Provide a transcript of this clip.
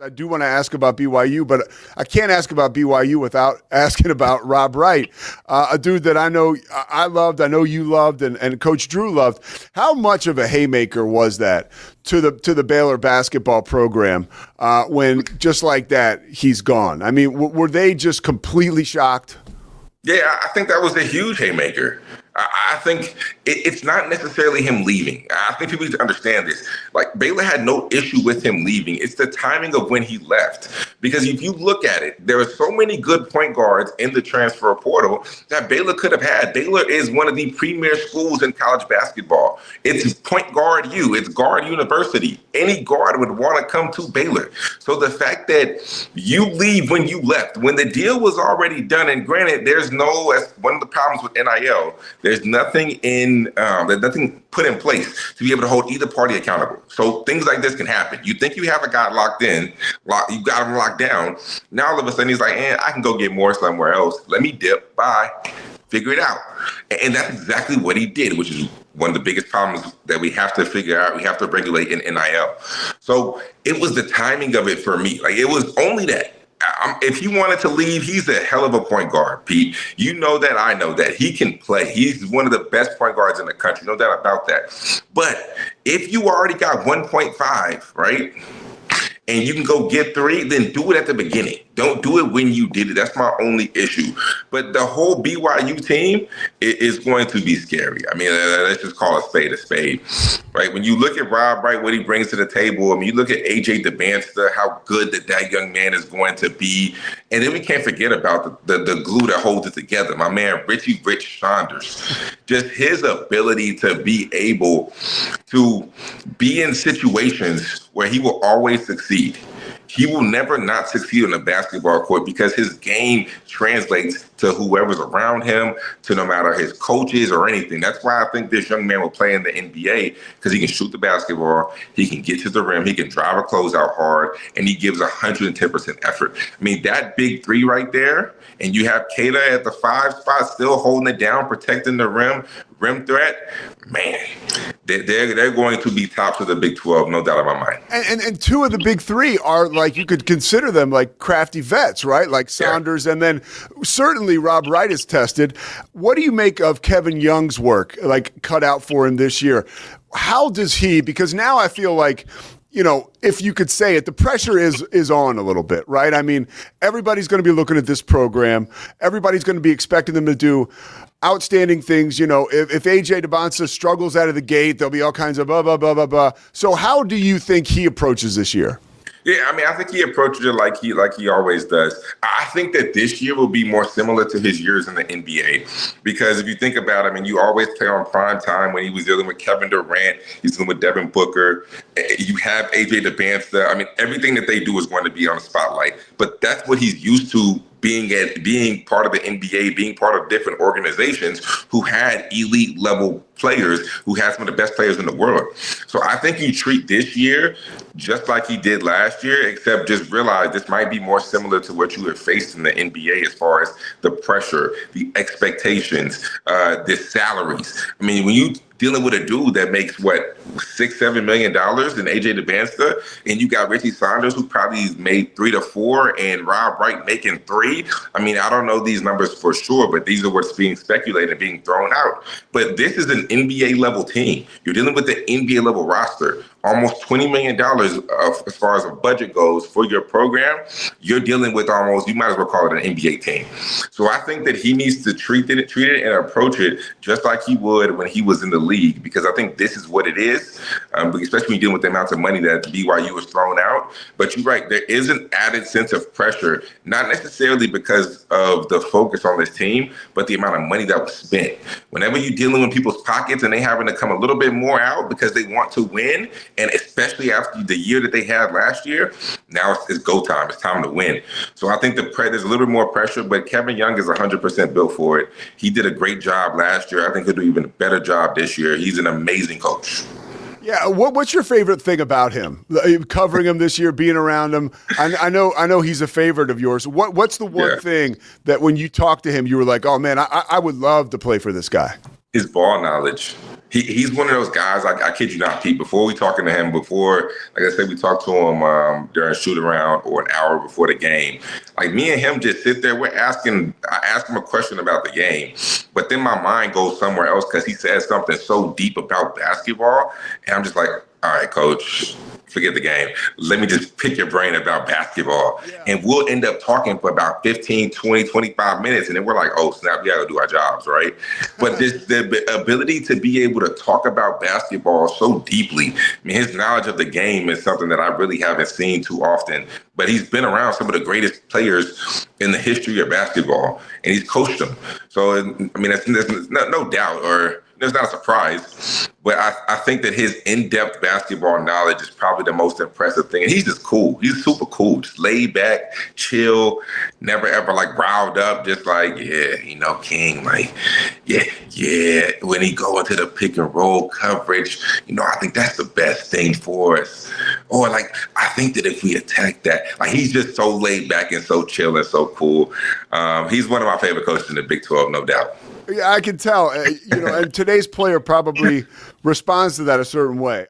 I do want to ask about BYU, but I can't ask about BYU without asking about Rob Wright, a dude that I know I loved, I know you loved, and Coach Drew loved. How much of a haymaker was that to the Baylor basketball program when just like that he's gone? I mean, were they just completely shocked? Yeah, I think that was a huge haymaker. I think it's not necessarily him leaving. I think people need to understand this. Like, Baylor had no issue with him leaving. It's the timing of when he left. Because if you look at it, there are so many good point guards in the transfer portal that Baylor could have had. Baylor is one of the premier schools in college basketball. It's point guard U. It's guard university. Any guard would want to come to Baylor. So the fact that you leave when you left, when the deal was already done, and granted, there's no, as one of the problems with NIL, there's nothing there's nothing put in place to be able to hold either party accountable. So things like this can happen. You think you have a guy locked in, you got him locked down. Now all of a sudden he's like, I can go get more somewhere else. Let me dip. Bye. Figure it out. And that's exactly what he did, which is one of the biggest problems that we have to figure out. We have to regulate in NIL. So it was the timing of it for me. Like, it was only that. If he wanted to leave, he's a hell of a point guard, Pete. You know that, I know that. He can play. He's one of the best point guards in the country. No doubt about that. But if you already got 1.5, right, and you can go get 3, then do it at the beginning. Don't do it when you did it. That's my only issue. But the whole BYU team is going to be scary. I mean, let's just call a spade, right? When you look at Rob Wright, what he brings to the table, I mean, you look at AJ DeBanster, how good that young man is going to be. And then we can't forget about the glue that holds it together. My man, Richie Rich Saunders, just his ability to be able to be in situations where he will always succeed. He will never not succeed on the basketball court because his game translates to whoever's around him, to no matter his coaches or anything. That's why I think this young man will play in the NBA, because he can shoot the basketball, he can get to the rim, he can drive a closeout hard, and he gives 110% effort. I mean, that big 3 right there, and you have Kata at the 5 spot still holding it down, protecting the rim threat, man, they're going to be tops of the Big 12, no doubt in my mind. And 2 of the big 3 are, like, you could consider them like crafty vets, right? Like Saunders, yeah. And then certainly Rob Wright is tested. What do you make of Kevin Young's work, like, cut out for him this year? How does he, because now I feel like, you know, if you could say it, the pressure is on a little bit, right? I mean, everybody's going to be looking at this program. Everybody's going to be expecting them to do outstanding things. You know, if AJ DeBanza struggles out of the gate, there'll be all kinds of blah, blah, blah, blah, blah. So how do you think he approaches this year? Yeah, I mean, I think he approaches it like he always does. I think that this year will be more similar to his years in the NBA, because if you think about it, I mean, you always play on prime time. When he was dealing with Kevin Durant, he's dealing with Devin Booker. You have AJ DeBanza. I mean, everything that they do is going to be on the spotlight. But that's what he's used to, being part of the NBA, being part of different organizations who had elite level players, who had some of the best players in the world. So I think you treat this year just like he did last year, except just realize this might be more similar to what you have faced in the NBA as far as the pressure, the expectations, the salaries. I mean, when you dealing with a dude that makes $6-7 million in AJ DeBanster, and you got Richie Saunders, who probably made 3 to 4, and Rob Wright making 3. I mean, I don't know these numbers for sure, but these are what's being speculated and being thrown out. But this is an NBA level team. You're dealing with the NBA level roster. Almost $20 million as far as a budget goes for your program. You're dealing with you might as well call it an NBA team. So I think that he needs to treat it and approach it just like he would when he was in the league, because I think this is what it is, especially when you're dealing with the amounts of money that BYU was thrown out. But you're right, there is an added sense of pressure, not necessarily because of the focus on this team, but the amount of money that was spent. Whenever you're dealing with people's pockets and they having to come a little bit more out because they want to win, and especially after the year that they had last year, now it's go time. It's time to win. So I think there's a little bit more pressure, but Kevin Young is 100% built for it. He did a great job last year. I think he'll do even a better job this year. He's an amazing coach. Yeah, what's your favorite thing about him? Covering him this year, being around him. I know he's a favorite of yours. What's the one thing that when you talk to him, you were like, oh man, I would love to play for this guy? His ball knowledge. He's one of those guys. I kid you not, Pete. Before we talking to him, like I said, we talked to him during shoot around or an hour before the game. Like me and him just sit there. I ask him a question about the game, but then my mind goes somewhere else because he says something so deep about basketball, and I'm just like, all right, coach, forget the game. Let me just pick your brain about basketball. Yeah. And we'll end up talking for about 15, 20, 25 minutes. And then we're like, oh, snap, we got to do our jobs, right? But the ability to be able to talk about basketball so deeply, I mean, his knowledge of the game is something that I really haven't seen too often. But he's been around some of the greatest players in the history of basketball, and he's coached them. So, I mean, there's no doubt, or it's not a surprise, but I think that his in-depth basketball knowledge is probably the most impressive thing. And he's just cool. He's super cool, just laid back, chill, never ever like riled up, just like, yeah, King, like, yeah. When he go into the pick and roll coverage, I think that's the best thing for us. Or like, I think that if we attack that, like he's just so laid back and so chill and so cool. He's one of my favorite coaches in the Big 12, no doubt. Yeah, I can tell. And today's player probably responds to that a certain way.